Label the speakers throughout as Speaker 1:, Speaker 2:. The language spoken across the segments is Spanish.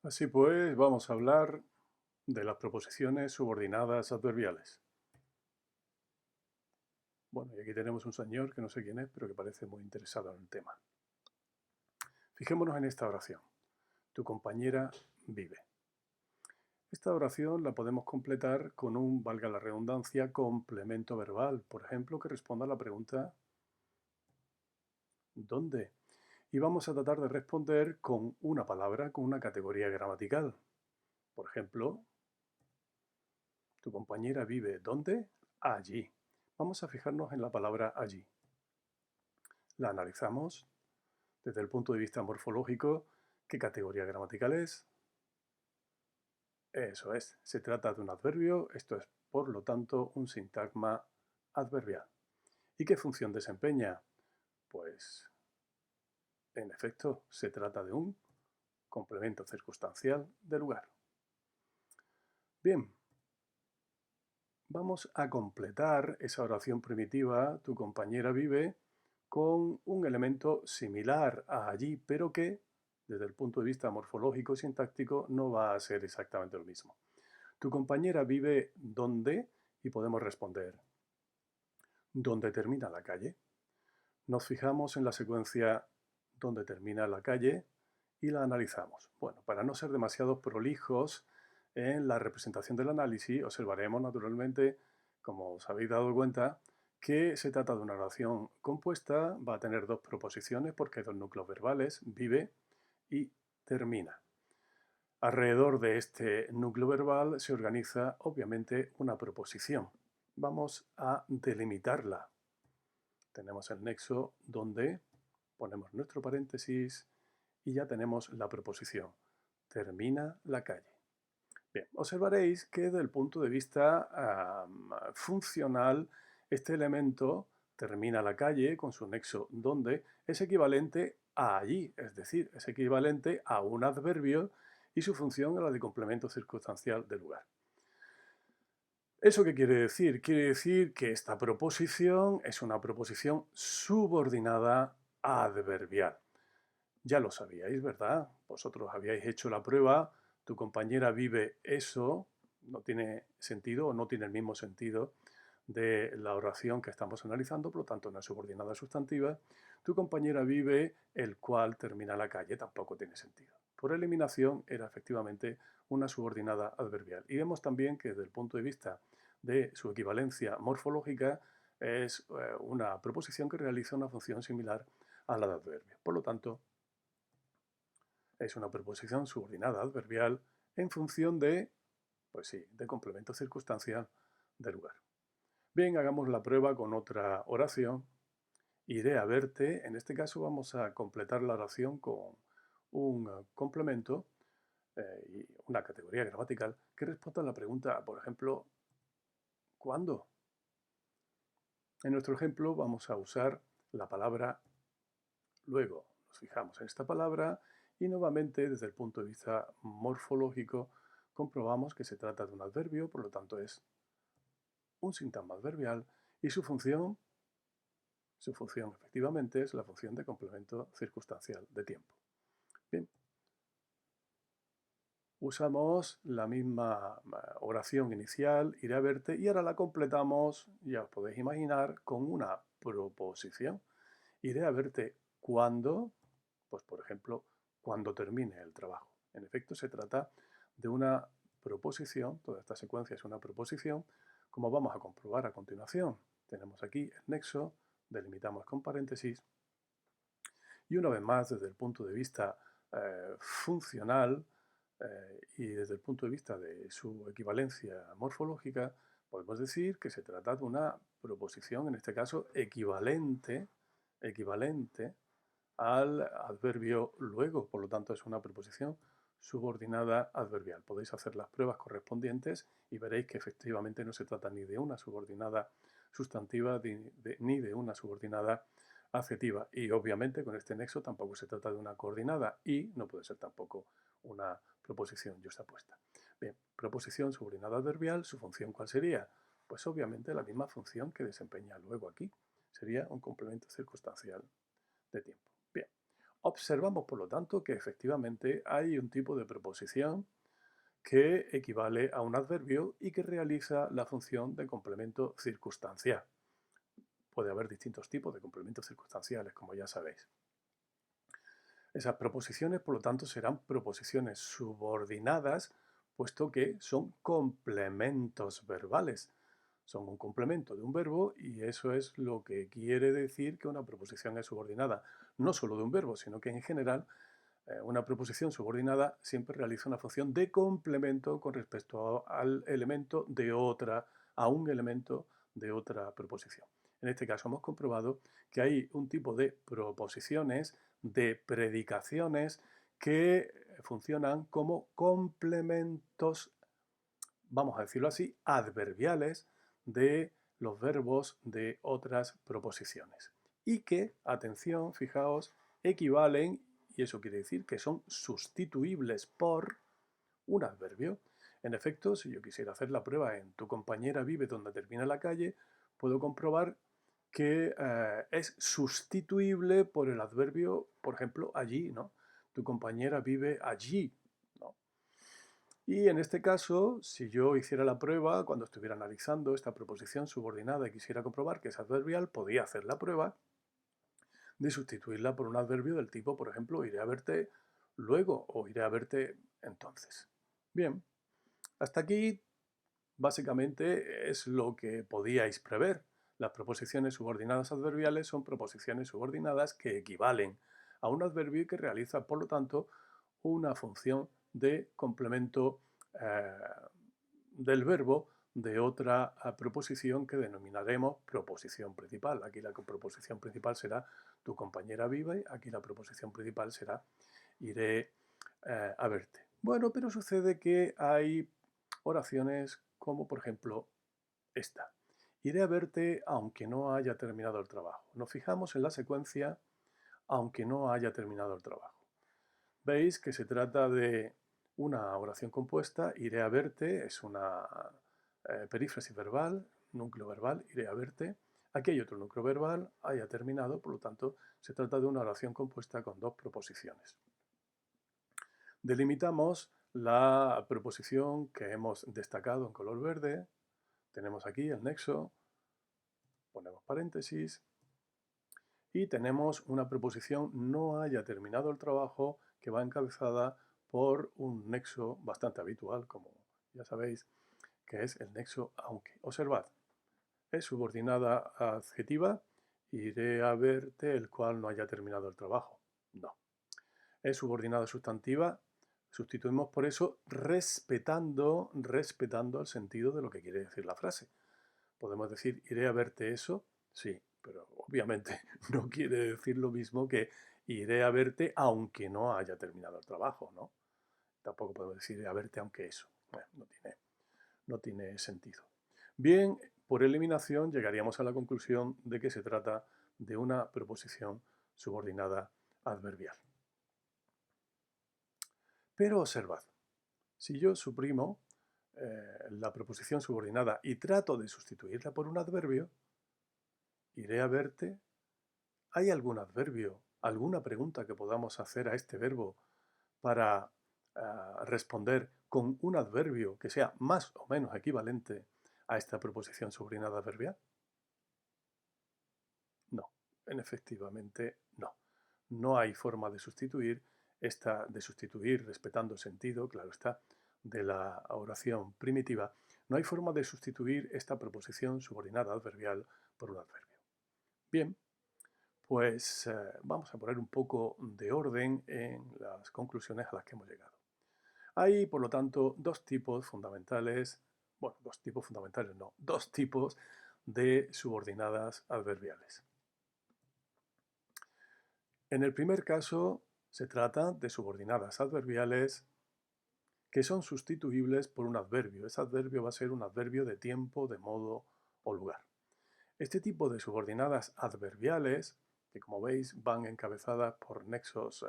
Speaker 1: Así pues, vamos a hablar de las proposiciones subordinadas adverbiales. Bueno, y aquí tenemos un señor que no sé quién es, pero que parece muy interesado en el tema. Fijémonos en esta oración. Tu compañera vive. Esta oración la podemos completar con un, valga la redundancia, complemento verbal, por ejemplo, que responda a la pregunta ¿dónde? Y vamos a tratar de responder con una palabra, con una categoría gramatical. Por ejemplo, tu compañera vive ¿dónde? Allí. Vamos a fijarnos en la palabra allí. La analizamos desde el punto de vista morfológico. ¿Qué categoría gramatical es? Eso es, se trata de un adverbio, esto es, por lo tanto, un sintagma adverbial. ¿Y qué función desempeña? Pues, en efecto, se trata de un complemento circunstancial de lugar. Bien, vamos a completar esa oración primitiva, tu compañera vive, con un elemento similar a allí, pero que, desde el punto de vista morfológico y sintáctico, no va a ser exactamente lo mismo. Tu compañera vive ¿dónde? Y podemos responder ¿dónde termina la calle? Nos fijamos en la secuencia ¿dónde termina la calle? Y la analizamos. Bueno, para no ser demasiado prolijos en la representación del análisis, observaremos naturalmente, como os habéis dado cuenta, que se trata de una oración compuesta, va a tener dos proposiciones porque hay dos núcleos verbales, vive y termina. Alrededor de este núcleo verbal se organiza, obviamente, una proposición. Vamos a delimitarla. Tenemos el nexo donde ponemos nuestro paréntesis y ya tenemos la proposición. Termina la calle. Bien, observaréis que desde el punto de vista funcional, este elemento termina la calle con su nexo donde es equivalente a allí, es decir, es equivalente a un adverbio y su función es la de complemento circunstancial de lugar. ¿Eso qué quiere decir? Quiere decir que esta proposición es una proposición subordinada adverbial. Ya lo sabíais, ¿verdad? Vosotros habíais hecho la prueba, tu compañera vive eso, no tiene sentido o no tiene el mismo sentido de la oración que estamos analizando, por lo tanto, una subordinada sustantiva. Tu compañera vive el cual termina la calle, tampoco tiene sentido. Por eliminación era efectivamente una subordinada adverbial. Y vemos también que desde el punto de vista de su equivalencia morfológica es una proposición que realiza una función similar a la de adverbio. Por lo tanto, es una preposición subordinada adverbial en función de, pues sí, de complemento circunstancial de lugar. Bien, hagamos la prueba con otra oración. Iré a verte. En este caso vamos a completar la oración con un complemento y una categoría gramatical que responda a la pregunta, por ejemplo, ¿cuándo? En nuestro ejemplo vamos a usar la palabra luego. Nos fijamos en esta palabra y nuevamente desde el punto de vista morfológico comprobamos que se trata de un adverbio, por lo tanto es un sintagma adverbial y su función efectivamente es la función de complemento circunstancial de tiempo. Bien, usamos la misma oración inicial, iré a verte, y ahora la completamos, ya os podéis imaginar, con una proposición. Iré a verte cuando, pues por ejemplo, cuando termine el trabajo. En efecto, se trata de una proposición, toda esta secuencia es una proposición, como vamos a comprobar a continuación. Tenemos aquí el nexo, delimitamos con paréntesis, y una vez más, desde el punto de vista funcional y desde el punto de vista de su equivalencia morfológica, podemos decir que se trata de una proposición, en este caso, equivalente al adverbio luego, por lo tanto es una preposición subordinada adverbial. Podéis hacer las pruebas correspondientes y veréis que efectivamente no se trata ni de una subordinada sustantiva ni de una subordinada adjetiva. Y obviamente con este nexo tampoco se trata de una coordinada y no puede ser tampoco una proposición yuxtapuesta. Bien, proposición subordinada adverbial, ¿su función cuál sería? Pues obviamente la misma función que desempeña luego aquí. Sería un complemento circunstancial de tiempo. Bien, Observamos, por lo tanto, que efectivamente hay un tipo de preposición que equivale a un adverbio y que realiza la función de complemento circunstancial. Puede haber distintos tipos de complementos circunstanciales, como ya sabéis. Esas proposiciones, por lo tanto, serán proposiciones subordinadas, puesto que son complementos verbales. Son un complemento de un verbo y eso es lo que quiere decir que una proposición es subordinada, no solo de un verbo, sino que en general una proposición subordinada siempre realiza una función de complemento con respecto al elemento de otra, a un elemento de otra proposición. En este caso hemos comprobado que hay un tipo de proposiciones, de predicaciones que funcionan como complementos, vamos a decirlo así, adverbiales de los verbos de otras proposiciones. Y que, atención, fijaos, equivalen, y eso quiere decir que son sustituibles por un adverbio. En efecto, si yo quisiera hacer la prueba en tu compañera vive donde termina la calle, puedo comprobar que es sustituible por el adverbio, por ejemplo, allí, ¿no? Tu compañera vive allí, ¿no? Y en este caso, si yo hiciera la prueba, cuando estuviera analizando esta proposición subordinada y quisiera comprobar que es adverbial, podía hacer la prueba de sustituirla por un adverbio del tipo, por ejemplo, iré a verte luego o iré a verte entonces. Bien, hasta aquí básicamente es lo que podíais prever. Las proposiciones subordinadas adverbiales son proposiciones subordinadas que equivalen a un adverbio y que realiza, por lo tanto, una función de complemento del verbo de otra proposición que denominaremos proposición principal. Aquí la proposición principal será tu compañera vive, aquí la proposición principal será iré a verte. Bueno, pero sucede que hay oraciones como por ejemplo esta. Iré a verte aunque no haya terminado el trabajo. Nos fijamos en la secuencia aunque no haya terminado el trabajo. Veis que se trata de una oración compuesta, iré a verte, es una perífrasis verbal, núcleo verbal, iré a verte. Aquí hay otro núcleo verbal, haya terminado, por lo tanto, se trata de una oración compuesta con dos proposiciones. Delimitamos la preposición que hemos destacado en color verde. Tenemos aquí el nexo, ponemos paréntesis, y tenemos una preposición no haya terminado el trabajo que va encabezada por un nexo bastante habitual, como ya sabéis, que es el nexo aunque. Observad, es subordinada adjetiva, iré a verte el cual no haya terminado el trabajo. No. Es subordinada sustantiva, sustituimos por eso respetando el sentido de lo que quiere decir la frase. Podemos decir, iré a verte eso, sí, pero obviamente no quiere decir lo mismo que iré a verte aunque no haya terminado el trabajo, ¿no? Tampoco podemos decir iré a verte aunque eso. Bueno, no tiene sentido. Bien, por eliminación llegaríamos a la conclusión de que se trata de una preposición subordinada adverbial. Pero observad, si yo suprimo la preposición subordinada y trato de sustituirla por un adverbio, iré a verte. ¿Hay algún adverbio, alguna pregunta que podamos hacer a este verbo para responder con un adverbio que sea más o menos equivalente a esta preposición subordinada adverbial? No, efectivamente no. No hay forma de sustituir respetando el sentido, claro está, de la oración primitiva. No hay forma de sustituir esta preposición subordinada adverbial por un adverbio. Bien, pues vamos a poner un poco de orden en las conclusiones a las que hemos llegado. Hay, por lo tanto, dos tipos fundamentales de subordinadas adverbiales. En el primer caso, se trata de subordinadas adverbiales que son sustituibles por un adverbio. Ese adverbio va a ser un adverbio de tiempo, de modo o lugar. Este tipo de subordinadas adverbiales, que como veis van encabezadas por nexos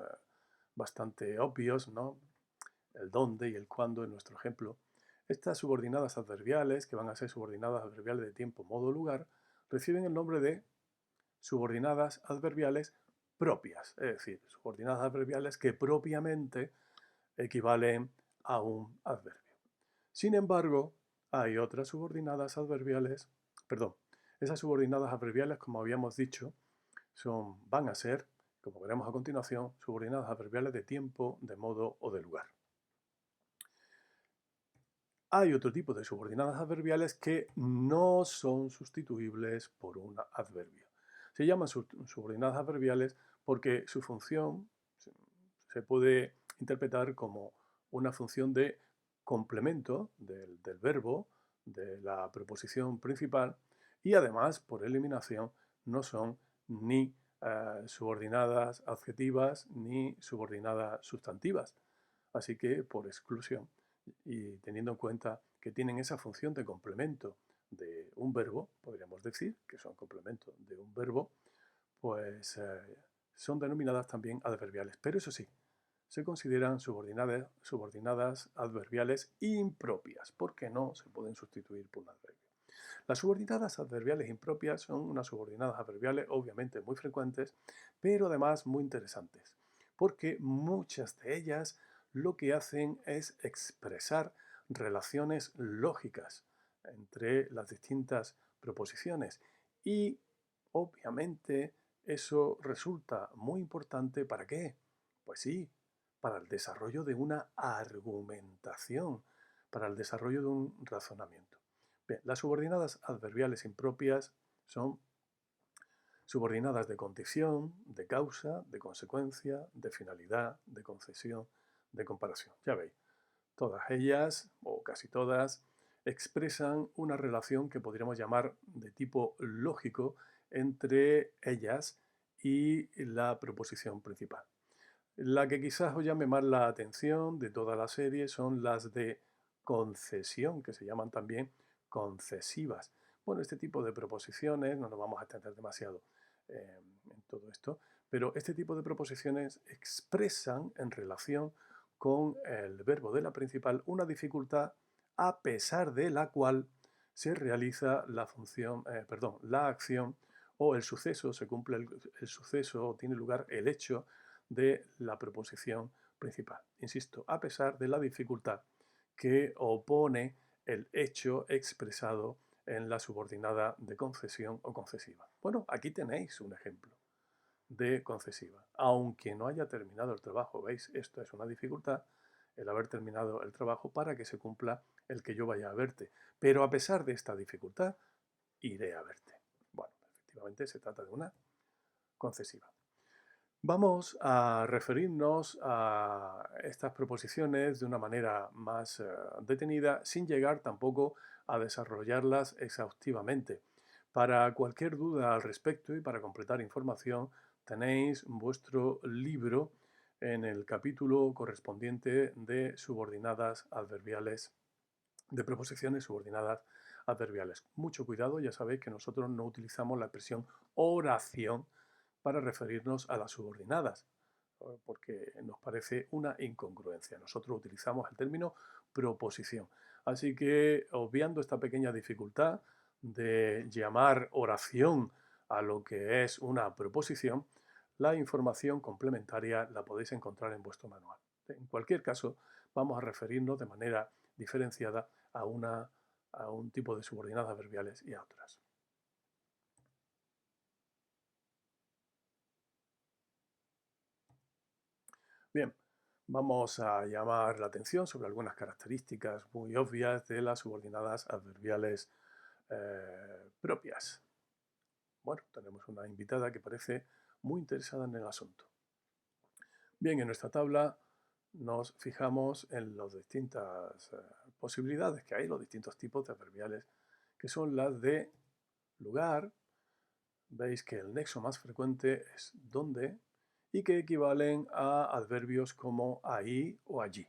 Speaker 1: bastante obvios, ¿no? El dónde y el cuándo en nuestro ejemplo, estas subordinadas adverbiales, que van a ser subordinadas adverbiales de tiempo, modo o lugar, reciben el nombre de subordinadas adverbiales propias, es decir, subordinadas adverbiales que propiamente equivalen a un adverbio. Sin embargo, hay otras subordinadas adverbiales, perdón, esas subordinadas adverbiales, como habíamos dicho, van a ser, como veremos a continuación, subordinadas adverbiales de tiempo, de modo o de lugar. Hay otro tipo de subordinadas adverbiales que no son sustituibles por un adverbio. Se llaman subordinadas adverbiales porque su función se puede interpretar como una función de complemento del verbo, de la preposición principal, y además, por eliminación, no son ni subordinadas adjetivas ni subordinadas sustantivas. Así que, por exclusión, y teniendo en cuenta que tienen esa función de complemento de un verbo, podríamos decir que son complemento de un verbo, pues son denominadas también adverbiales. Pero eso sí, se consideran subordinadas adverbiales impropias, porque no se pueden sustituir por un adverbio. Las subordinadas adverbiales impropias son unas subordinadas adverbiales obviamente muy frecuentes, pero además muy interesantes, porque muchas de ellas lo que hacen es expresar relaciones lógicas entre las distintas proposiciones y obviamente eso resulta muy importante. ¿Para qué? Pues sí, para el desarrollo de una argumentación, para el desarrollo de un razonamiento. Bien, las subordinadas adverbiales impropias son subordinadas de condición, de causa, de consecuencia, de finalidad, de concesión, de comparación. Ya veis, todas ellas, o casi todas, expresan una relación que podríamos llamar de tipo lógico entre ellas y la proposición principal. La que quizás os llame más la atención de toda la serie son las de concesión, que se llaman también concesivas. Bueno, este tipo de proposiciones, no nos vamos a extender demasiado en todo esto, pero este tipo de proposiciones expresan en relación con el verbo de la principal una dificultad a pesar de la cual se realiza la función, la acción o el suceso, se cumple el suceso o tiene lugar el hecho de la proposición principal. Insisto, a pesar de la dificultad que opone el hecho expresado en la subordinada de concesión o concesiva. Bueno, aquí tenéis un ejemplo de concesiva. Aunque no haya terminado el trabajo, ¿veis? Esto es una dificultad, el haber terminado el trabajo para que se cumpla el que yo vaya a verte. Pero a pesar de esta dificultad, iré a verte. Bueno, efectivamente se trata de una concesiva. Vamos a referirnos a estas proposiciones de una manera más detenida, sin llegar tampoco a desarrollarlas exhaustivamente. Para cualquier duda al respecto y para completar información, tenéis vuestro libro en el capítulo correspondiente de subordinadas adverbiales, de proposiciones subordinadas adverbiales. Mucho cuidado, ya sabéis que nosotros no utilizamos la expresión oración para referirnos a las subordinadas, porque nos parece una incongruencia. Nosotros utilizamos el término proposición. Así que, obviando esta pequeña dificultad de llamar oración a lo que es una proposición, la información complementaria la podéis encontrar en vuestro manual. En cualquier caso, vamos a referirnos de manera diferenciada a un tipo de subordinadas adverbiales y a otras. Bien, vamos a llamar la atención sobre algunas características muy obvias de las subordinadas adverbiales propias. Bueno, tenemos una invitada que parece muy interesada en el asunto. Bien, en nuestra tabla nos fijamos en las distintas posibilidades que hay, los distintos tipos de adverbiales, que son las de lugar. Veis que el nexo más frecuente es donde y que equivalen a adverbios como ahí o allí.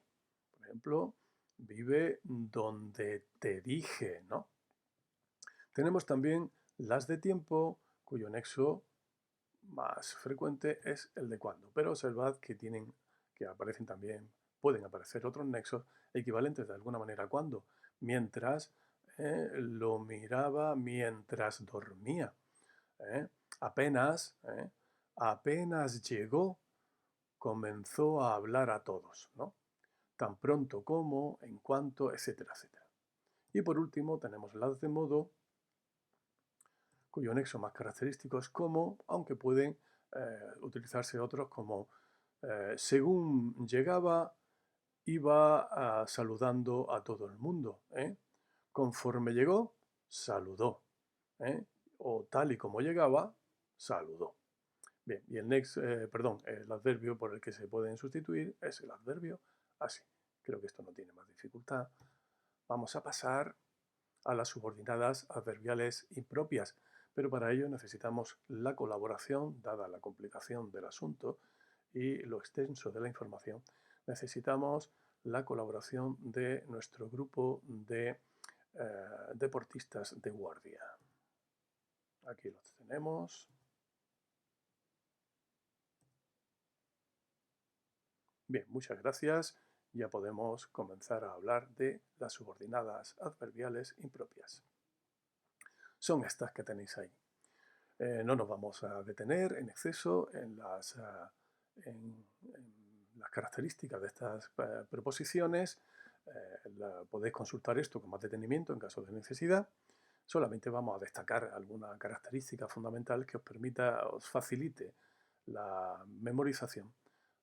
Speaker 1: Por ejemplo, vive donde te dije, ¿no? Tenemos también las de tiempo, cuyo nexo más frecuente es el de cuándo, pero observad que aparecen también, pueden aparecer otros nexos equivalentes de alguna manera a cuándo, mientras lo miraba mientras dormía. ¿eh? Apenas, Apenas llegó, comenzó a hablar a todos, ¿no? Tan pronto como, en cuanto, etcétera, etcétera. Y por último tenemos las de modo, cuyo nexo más característico es como, aunque pueden utilizarse otros como según llegaba, iba saludando a todo el mundo. Conforme llegó, saludó. ¿eh? O tal y como llegaba, saludó. Bien, y el adverbio por el que se pueden sustituir es el adverbio así. Creo que esto no tiene más dificultad. Vamos a pasar a las subordinadas adverbiales impropias, pero para ello necesitamos la colaboración, dada la complicación del asunto y lo extenso de la información, necesitamos la colaboración de nuestro grupo de deportistas de guardia. Aquí los tenemos. Bien, muchas gracias. Ya podemos comenzar a hablar de las subordinadas adverbiales impropias. Son estas que tenéis ahí. No nos vamos a detener en exceso en las características de estas preposiciones. Podéis consultar esto con más detenimiento en caso de necesidad. Solamente vamos a destacar alguna característica fundamental que os permita, os facilite la memorización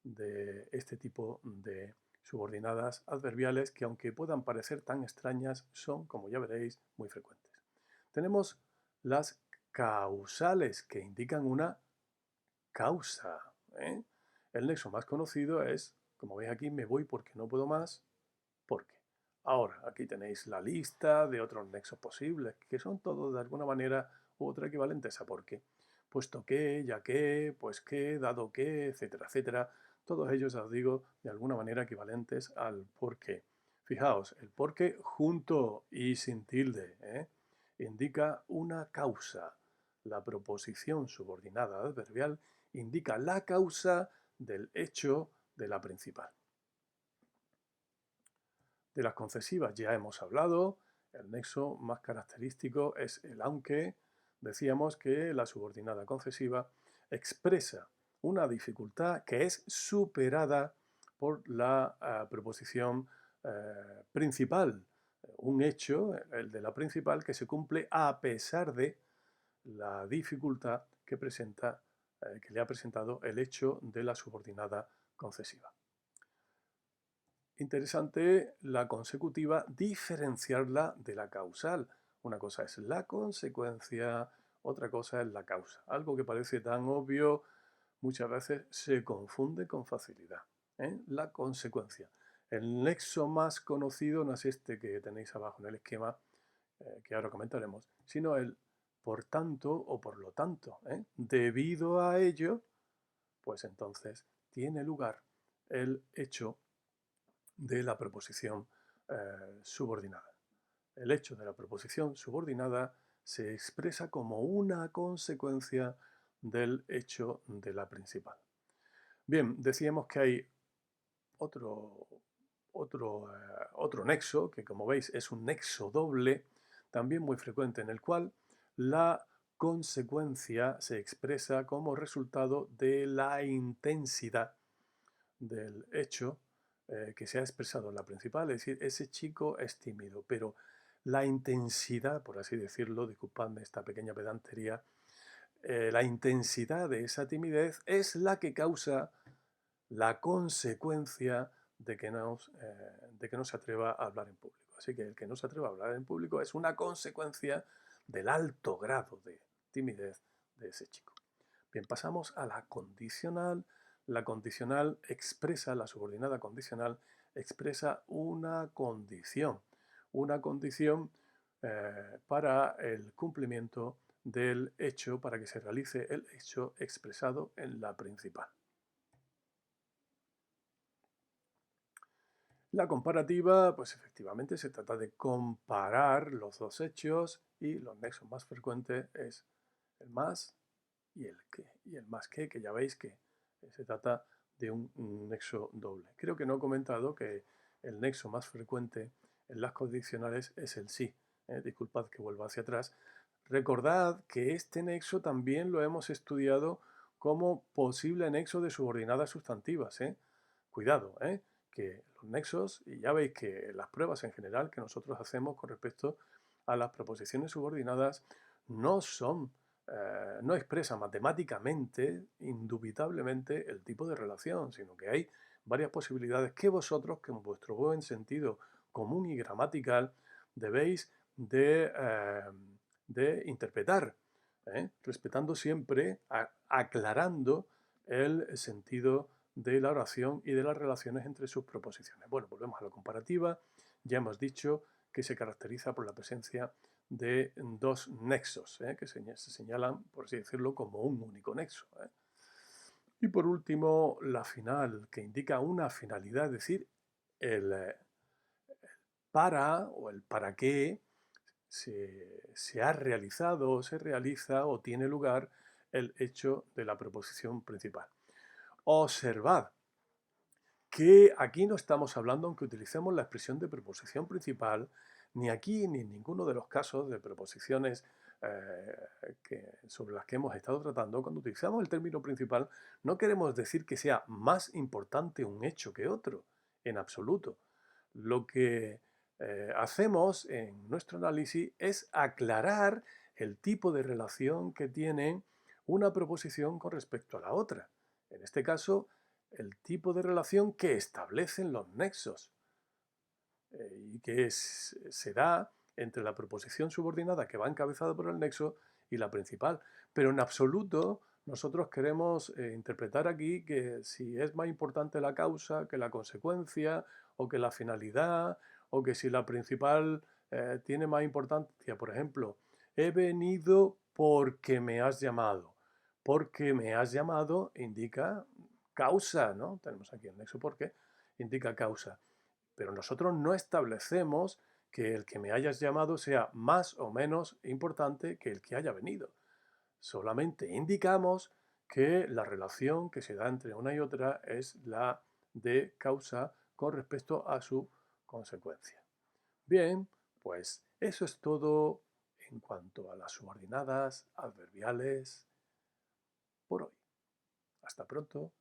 Speaker 1: de este tipo de subordinadas adverbiales que, aunque puedan parecer tan extrañas, son, como ya veréis, muy frecuentes. Tenemos las causales, que indican una causa. El nexo más conocido es, como veis aquí, me voy porque no puedo más, porque. Ahora, aquí tenéis la lista de otros nexos posibles, que son todos de alguna manera u otra equivalentes a porque. Puesto que, ya que, pues que, dado que, etcétera, etcétera. Todos ellos, os digo, de alguna manera equivalentes al porqué. Fijaos, el porqué junto y sin tilde indica una causa. La proposición subordinada adverbial indica la causa del hecho de la principal. De las concesivas ya hemos hablado. El nexo más característico es el aunque. Decíamos que la subordinada concesiva expresa una dificultad que es superada por la preposición principal. Un hecho, el de la principal, que se cumple a pesar de la dificultad que le ha presentado el hecho de la subordinada concesiva. Interesante la consecutiva, diferenciarla de la causal. Una cosa es la consecuencia, otra cosa es la causa. Algo que parece tan obvio muchas veces se confunde con facilidad. La consecuencia. El nexo más conocido no es este que tenéis abajo en el esquema, que ahora comentaremos, sino el por tanto o por lo tanto. Debido a ello, pues entonces tiene lugar el hecho de la preposición subordinada. El hecho de la preposición subordinada se expresa como una consecuencia del hecho de la principal. Bien, decíamos que hay otro nexo, que como veis es un nexo doble, también muy frecuente, en el cual la consecuencia se expresa como resultado de la intensidad del hecho que se ha expresado en la principal, es decir, ese chico es tímido, pero la intensidad, por así decirlo, disculpadme esta pequeña pedantería, la intensidad de esa timidez es la que causa la consecuencia de que no se atreva a hablar en público. Así que el que no se atreva a hablar en público es una consecuencia del alto grado de timidez de ese chico. Bien, pasamos a la condicional. La condicional expresa, la subordinada condicional expresa una condición para el cumplimiento del hecho, para que se realice el hecho expresado en la principal. La comparativa, pues efectivamente se trata de comparar los dos hechos y los nexos más frecuentes es el más y el que. Y el más que ya veis que se trata de un nexo doble. Creo que no he comentado que el nexo más frecuente en las condicionales es el sí. Disculpad que vuelva hacia atrás. Recordad que este nexo también lo hemos estudiado como posible nexo de subordinadas sustantivas, ¿eh? Cuidado, ¿eh? Que los nexos, y ya veis que las pruebas en general que nosotros hacemos con respecto a las proposiciones subordinadas no son, no expresan matemáticamente, indubitablemente, el tipo de relación, sino que hay varias posibilidades que vosotros, con vuestro buen sentido común y gramatical, debéis de interpretar, respetando siempre, aclarando el sentido de la oración y de las relaciones entre sus proposiciones. Bueno, volvemos a la comparativa. Ya hemos dicho que se caracteriza por la presencia de dos nexos, que se señalan, por así decirlo, como un único nexo. Y por último, la final, que indica una finalidad, es decir, el para o el para qué se ha realizado o se realiza o tiene lugar el hecho de la proposición principal. Observad que aquí no estamos hablando, aunque utilicemos la expresión de preposición principal, ni aquí ni en ninguno de los casos de preposiciones sobre las que hemos estado tratando, cuando utilizamos el término principal, no queremos decir que sea más importante un hecho que otro, en absoluto. Lo que hacemos en nuestro análisis es aclarar el tipo de relación que tiene una proposición con respecto a la otra. En este caso, el tipo de relación que establecen los nexos y que se da entre la proposición subordinada que va encabezada por el nexo y la principal. Pero en absoluto nosotros queremos interpretar aquí que si es más importante la causa que la consecuencia o que la finalidad o que si la principal tiene más importancia. Por ejemplo, he venido porque me has llamado. Porque me has llamado indica causa, ¿no? Tenemos aquí el nexo porque indica causa. Pero nosotros no establecemos que el que me hayas llamado sea más o menos importante que el que haya venido. Solamente indicamos que la relación que se da entre una y otra es la de causa con respecto a su consecuencia. Bien, pues eso es todo en cuanto a las subordinadas adverbiales por hoy. Hasta pronto.